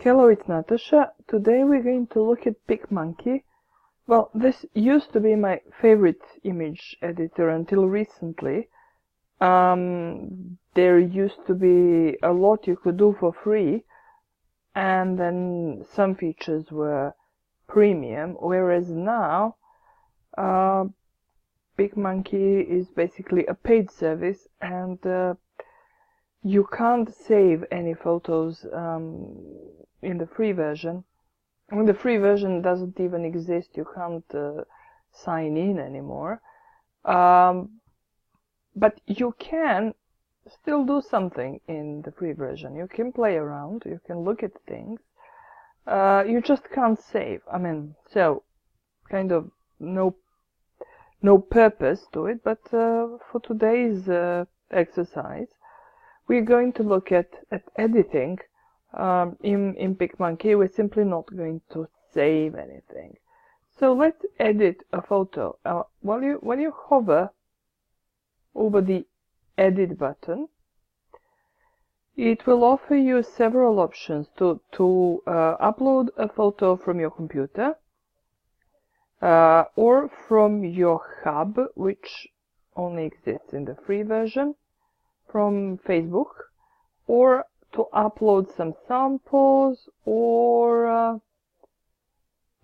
Hello, it's Natasha. Today we're going to look at Picmonkey. Well, this used to be my favorite image editor until recently. There used to be a lot you could do for free, and then some features were premium, whereas now Picmonkey is basically a paid service, and you can't save any photos in the free version. I mean, the free version doesn't even exist. You can't sign in anymore. But you can still do something in the free version. You can play around. You can look at things. You just can't save. I mean, so kind of no purpose to it. But for today's exercise, we're going to look at editing. In Picmonkey, we're simply not going to save anything. So let's edit a photo. When you hover over the edit button, it will offer you several options to upload a photo from your computer or from your hub, which only exists in the free version, from Facebook, or to upload some samples, or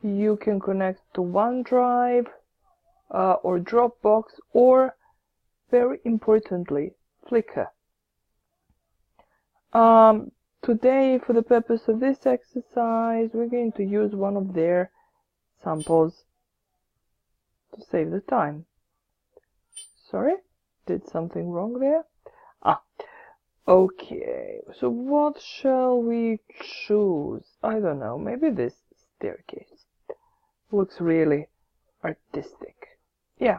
you can connect to OneDrive or Dropbox, or very importantly, Flickr. Today, for the purpose of this exercise, we're going to use one of their samples to save the time. Sorry, did something wrong there? Okay, so what shall we choose? I don't know, maybe this staircase. Looks really artistic. Yeah,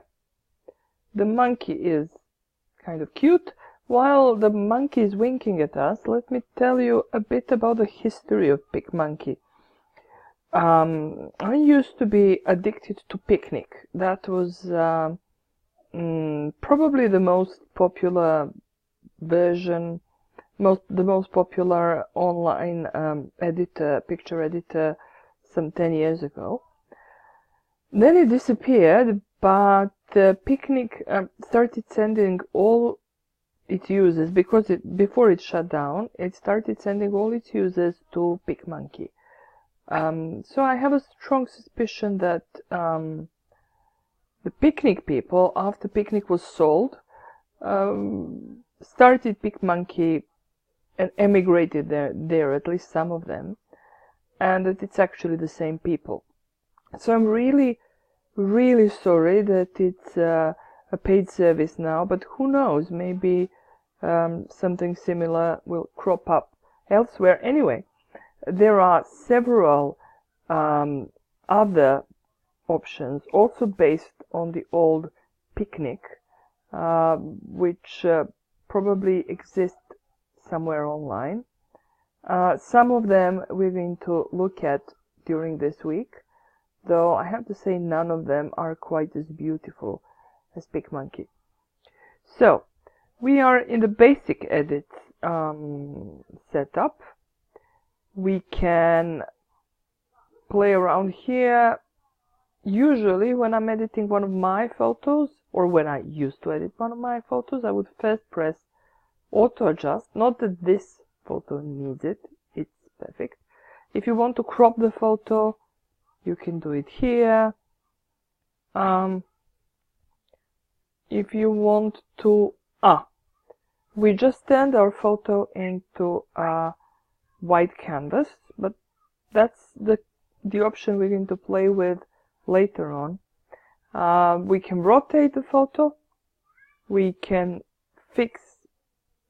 the monkey is kind of cute. While the monkey is winking at us, let me tell you a bit about the history of Picmonkey. I used to be addicted to Picnic. That was probably the most popular version, the most popular online picture editor some 10 years ago. Then it disappeared, but Picnic started sending all its users, because before it shut down, it started sending all its users to Picmonkey. So I have a strong suspicion that the Picnic people, after Picnic was sold, started Picmonkey and emigrated there, at least some of them, and that it's actually the same people. So I'm really, really sorry that it's a paid service now, but who knows, maybe something similar will crop up elsewhere. Anyway, there are several other options also based on the old Picnic, which probably exist somewhere online. Some of them we're going to look at during this week, though I have to say none of them are quite as beautiful as Picmonkey. So, we are in the basic edit setup. We can play around here. Usually when I'm editing one of my photos, or when I used to edit one of my photos, I would first press auto adjust. Not that this photo needs it, it's perfect. If you want to crop the photo, you can do it here. If you want to, we just turned our photo into a white canvas, but that's the option we're going to play with later on. We can rotate the photo. We can fix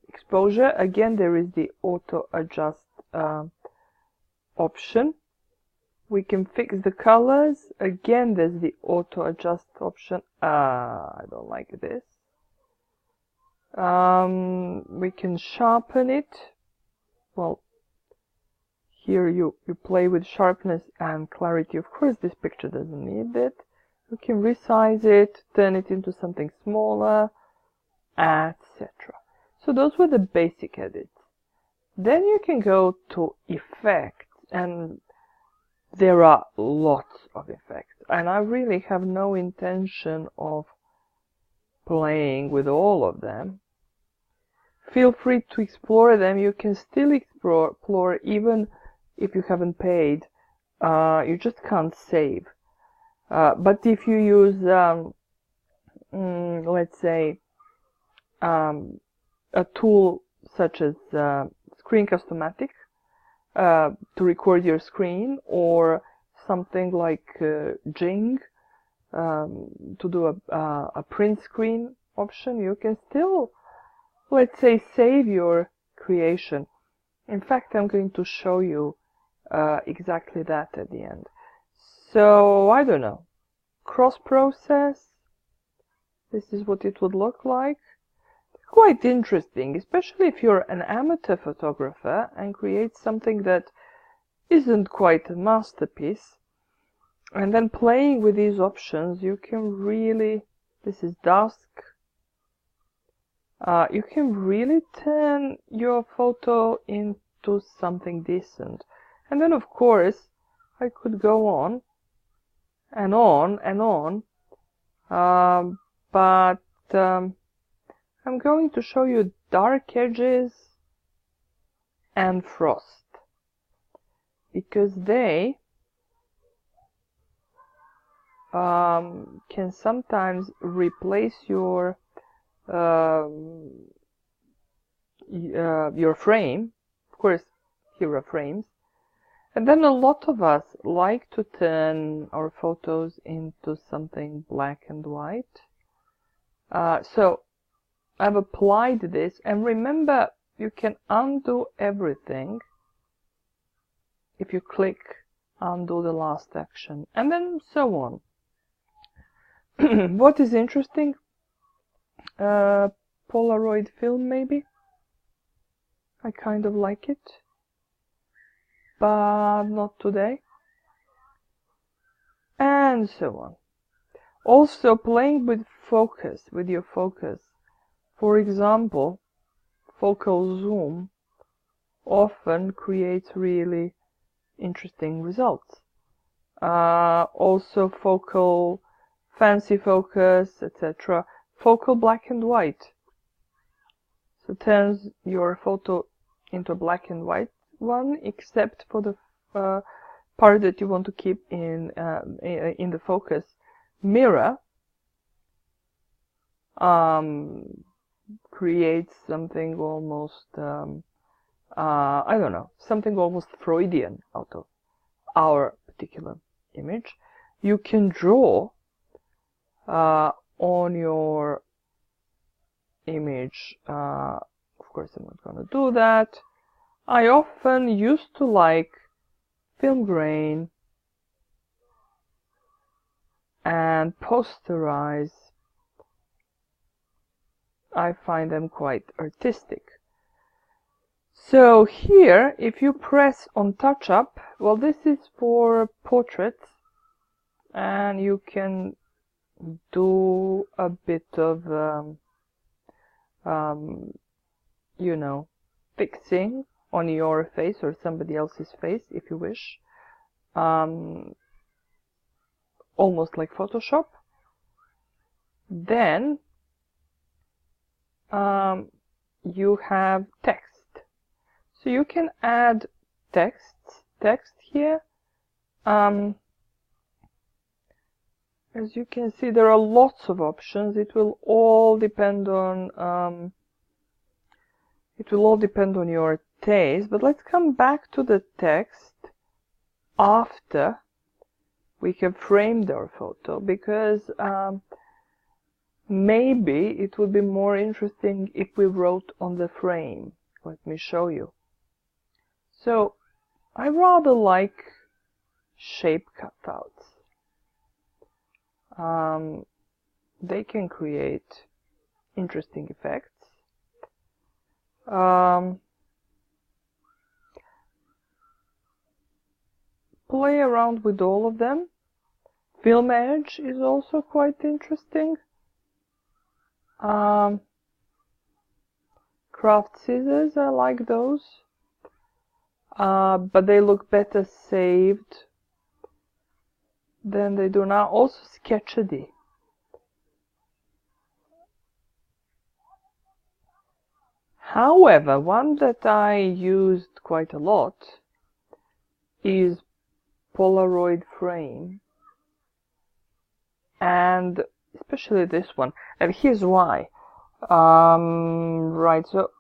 exposure. Again, there is the auto adjust option. We can fix the colors. Again, there's the auto adjust option. I don't like this. We can sharpen it. Well, here you play with sharpness and clarity. Of course, this picture doesn't need it. You can resize it, turn it into something smaller, etc. So those were the basic edits. Then you can go to Effects and there are lots of effects, and I really have no intention of playing with all of them. Feel free to explore them. You can still explore even if you haven't paid. You just can't save. But if you use, let's say, a tool such as Screencast-O-Matic to record your screen, or something like Jing to do a print screen option, you can still, let's say, save your creation. In fact, I'm going to show you exactly that at the end. So, I don't know, cross-process, this is what it would look like. Quite interesting, especially if you're an amateur photographer and create something that isn't quite a masterpiece. And then playing with these options, you can really, this is dusk, you can really turn your photo into something decent. And then, of course, I could go on and on and on, but I'm going to show you dark edges and frost, because they can sometimes replace your frame. Of course, here are frames. And then a lot of us like to turn our photos into something black and white. So I've applied this, and remember, you can undo everything if you click undo the last action, and then so on. What is interesting? Polaroid film, maybe. I kind of like it, but not today. And so on. Also, playing with focus, with your focus. For example, focal zoom often creates really interesting results. Also focal fancy focus, etc. Focal black and white. So turns your photo into a black and white one, except for the part that you want to keep in the focus. Mirror creates something almost I don't know, something almost Freudian out of our particular image. You can draw on your image. Of course, I'm not going to do that. I often used to like film grain and posterize. I find them quite artistic. So here, if you press on touch up, well, this is for portraits, and you can do a bit of you know, fixing on your face or somebody else's face if you wish, almost like Photoshop. Then you have text, so you can add text here. As you can see, there are lots of options. It will all depend on your taste. But let's come back to the text after we have framed our photo, because maybe it would be more interesting if we wrote on the frame. Let me show you. So I rather like shape cutouts. They can create interesting effects. Play around with all of them. Film edge is also quite interesting. Craft scissors, I like those. but they look better saved than they do now. Also sketchedy. However, one that I used quite a lot is Polaroid frame, and especially this one, and here's why. Right, so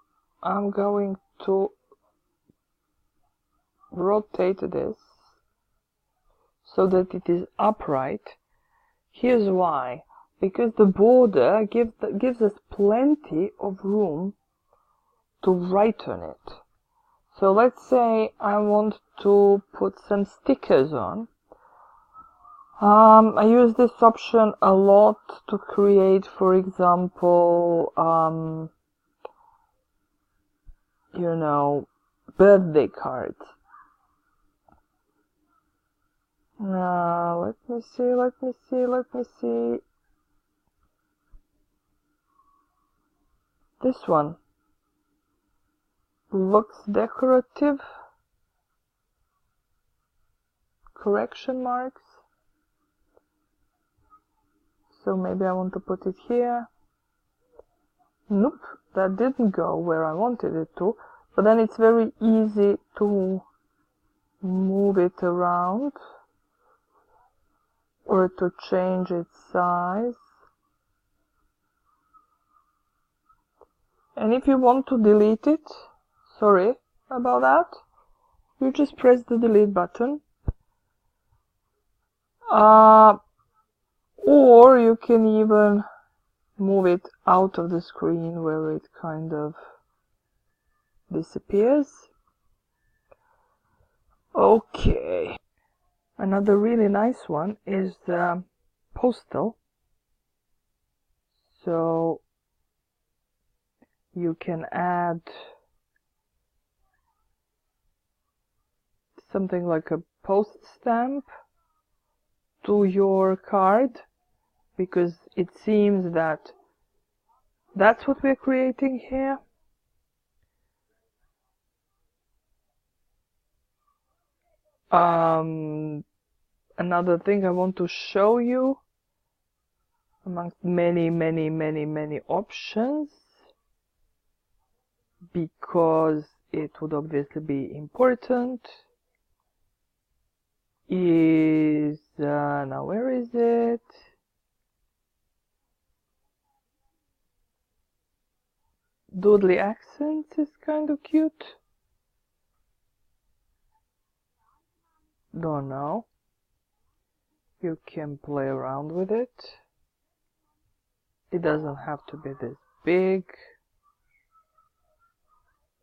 I'm going to rotate this so that it is upright. Here's why. Because the border gives us plenty of room to write on it. So let's say I want to put some stickers on. I use this option a lot to create, for example, you know, birthday cards. Now, let me see. This one looks decorative. Correction marks. So maybe I want to put it here. Nope, that didn't go where I wanted it to. But then it's very easy to move it around or to change its size. And if you want to delete it, sorry about that, you just press the delete button. Or you can even move it out of the screen where it kind of disappears. Okay. Another really nice one is postal. So you can add something like a post stamp to your card, because it seems that that's what we're creating here. Another thing I want to show you, amongst many options, because it would obviously be important, is now where is it? Doodly accents is kind of cute. Don't know. You can play around with it. It doesn't have to be this big.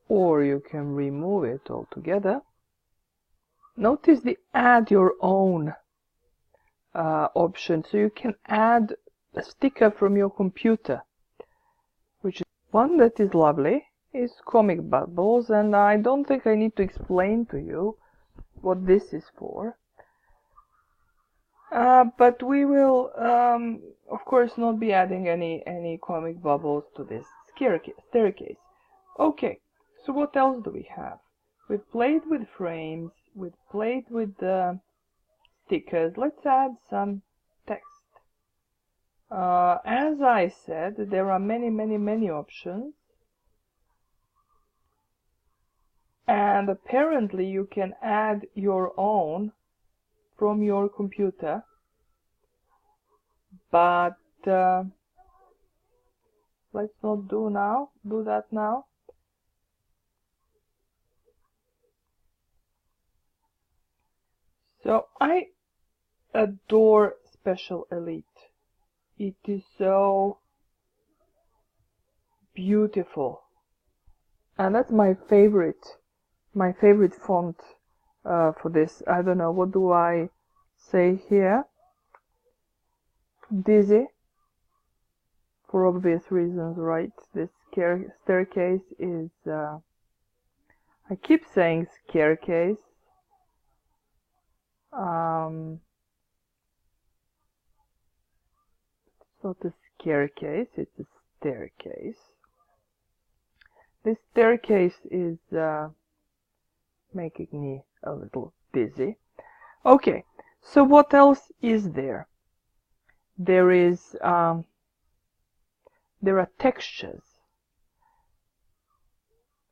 Or you can remove it altogether. Notice the add your own option. So you can add a sticker from your computer. Which is one that is lovely is comic bubbles, and I don't think I need to explain to you what this is for. But we will, of course, not be adding any comic bubbles to this staircase. Okay, so what else do we have? We've played with frames, we've played with the stickers. Let's add some text. As I said, there are many options. And apparently you can add your own from your computer, but let's not do that now. So I adore Special Elite. It is so beautiful, and that's my favorite font for this. I don't know, what do I say here? Dizzy, for obvious reasons, right? This staircase is, I keep saying staircase. It's not a staircase, it's a staircase. This staircase is making me a little dizzy. Okay, so what else is there? There are textures.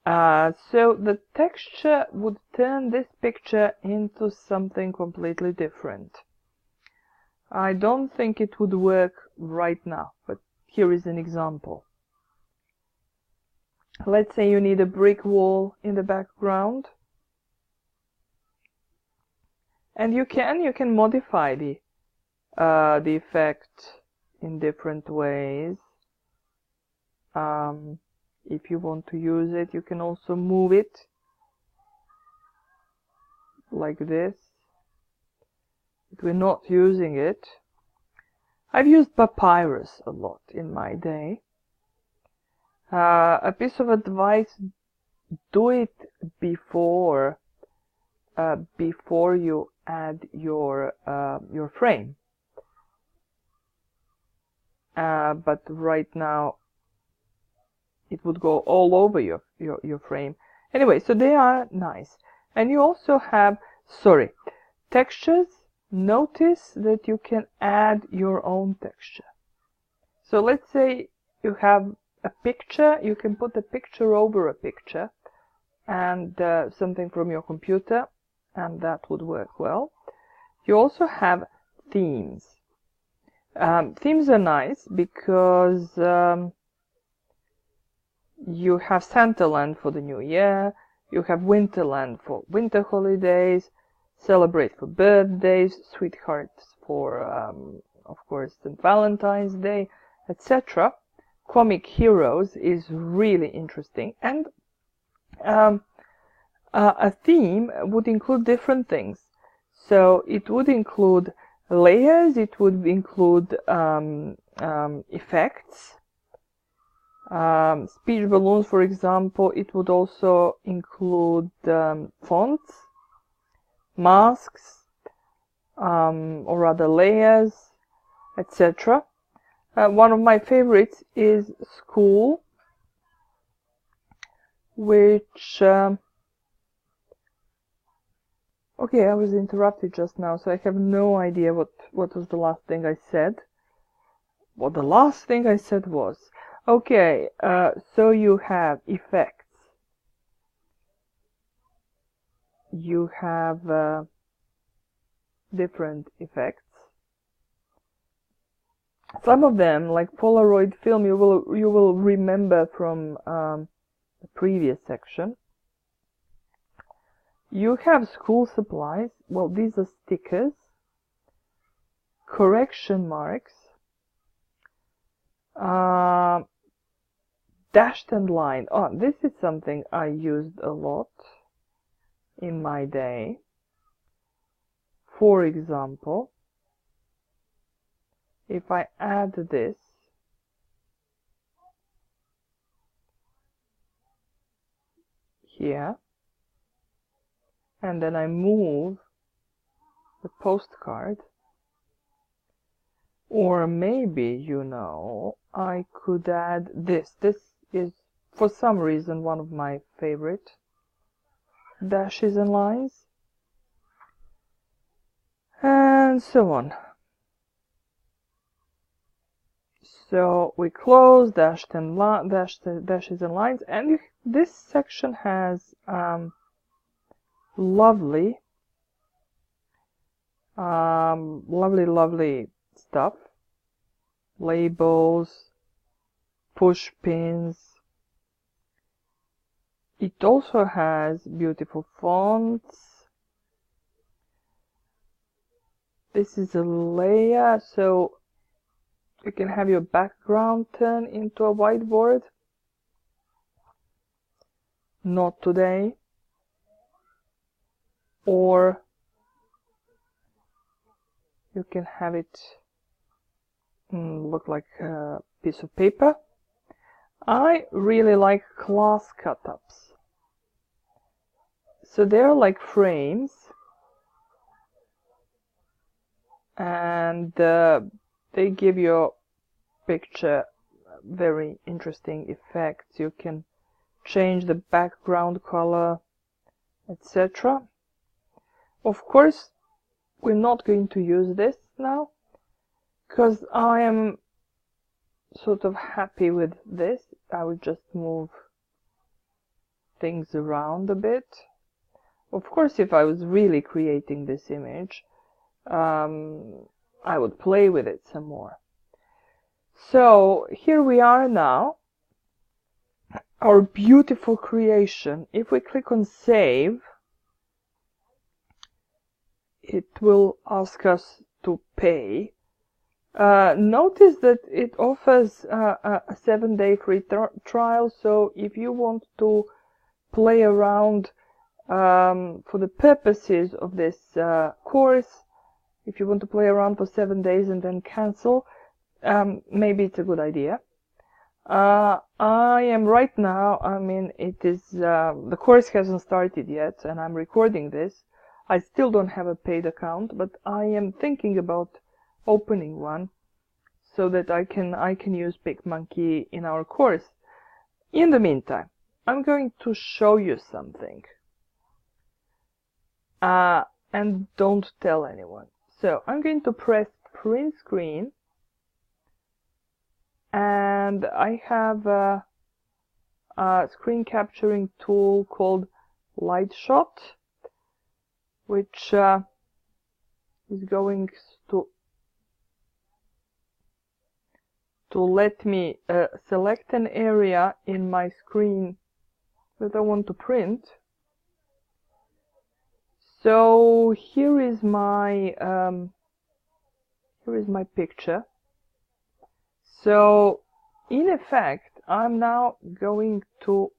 So the texture would turn this picture into something completely different. I don't think it would work right now, but here is an example. Let's say you need a brick wall in the background, and you can modify the effect in different ways. If you want to use it, you can also move it like this. But we're not using it. I've used papyrus a lot in my day. A piece of advice: do it before you add your frame. But right now it would go all over your frame. Anyway, so they are nice. And you also have, textures. Notice that you can add your own texture. So let's say you have a picture, you can put a picture over a picture, and something from your computer, and that would work well. You also have themes. Themes are nice because you have Santaland for the new year, you have Winterland for winter holidays, Celebrate for birthdays, Sweethearts for, of course, St. Valentine's Day, etc. Comic Heroes is really interesting, and a theme would include different things. So it would include layers, it would include effects, speech balloons, for example. It would also include fonts, masks, or other layers, etc. One of my favorites is school, which okay, I was interrupted just now, so I have no idea what was the last thing I said. What the last thing I said was, okay, so you have effects. You have different effects. Some of them, like Polaroid film, you will remember from the previous section. You have school supplies. Well, these are stickers, correction marks, dashed and line. Oh, this is something I used a lot in my day. For example, if I add this here, and then I move the postcard, or maybe, you know, I could add this. This is, for some reason, one of my favorite dashes and lines, and so on. So we close dashes and lines, and this section has lovely stuff, labels, push pins. It also has beautiful fonts. This is a layer, so you can have your background turn into a whiteboard. Not today. Or you can have it look like a piece of paper. I really like class cut-ups. So they're like frames, and they give your picture very interesting effects. You can change the background color, etc. Of course, we're not going to use this now, because I am sort of happy with this. I will just move things around a bit. Of course, if I was really creating this image, I would play with it some more. So here we are now, our beautiful creation. If we click on save, it will ask us to pay. Notice that it offers a 7-day free trial, so if you want to play around for the purposes of this course, if you want to play around for 7 days and then cancel, maybe it's a good idea. I am right now, I mean, it is, the course hasn't started yet, and I'm recording this. I still don't have a paid account, but I am thinking about opening one so that I can use Picmonkey in our course. In the meantime, I'm going to show you something. And don't tell anyone. So I'm going to press print screen, and I have a screen capturing tool called Lightshot, which is going to let me select an area in my screen that I want to print. So here is my picture. So in effect, I'm now going to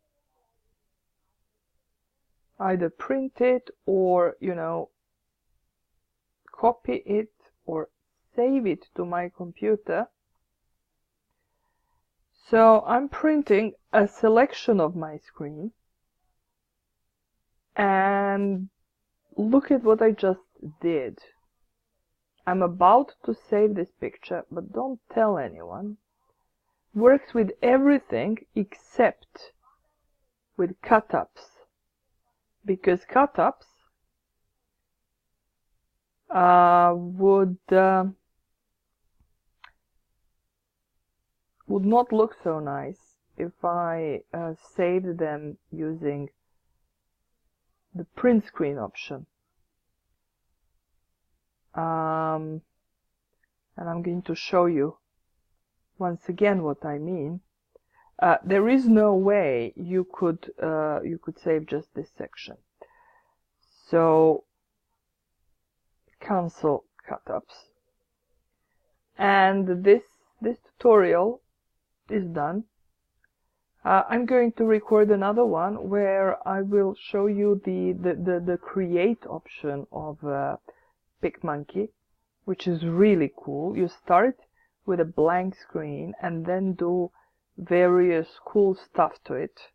either print it or, you know, copy it or save it to my computer. So I'm printing a selection of my screen, and look at what I just did. I'm about to save this picture, but don't tell anyone. Works with everything except with cut-ups, because cut-ups would not look so nice if I saved them using the print screen option. And I'm going to show you once again what I mean. There is no way you could save just this section. So cancel cut-ups, and this tutorial is done. I'm going to record another one where I will show you the create option of Picmonkey, which is really cool. You start with a blank screen and then do various cool stuff to it,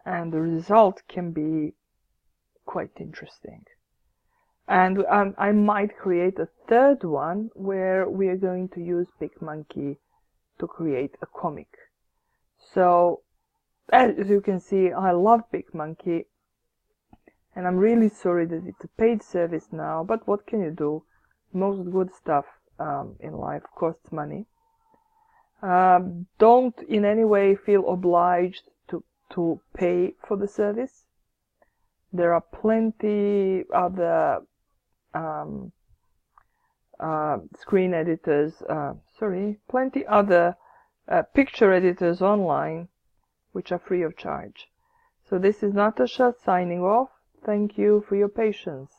and the result can be quite interesting. And I might create a third one where we are going to use Picmonkey to create a comic. So as you can see, I love Picmonkey, and I'm really sorry that it's a paid service now, but what can you do? Most good stuff in life costs money. Don't in any way feel obliged to pay for the service. There are plenty other screen editors, plenty other picture editors online which are free of charge. So this is Natasha signing off. Thank you for your patience.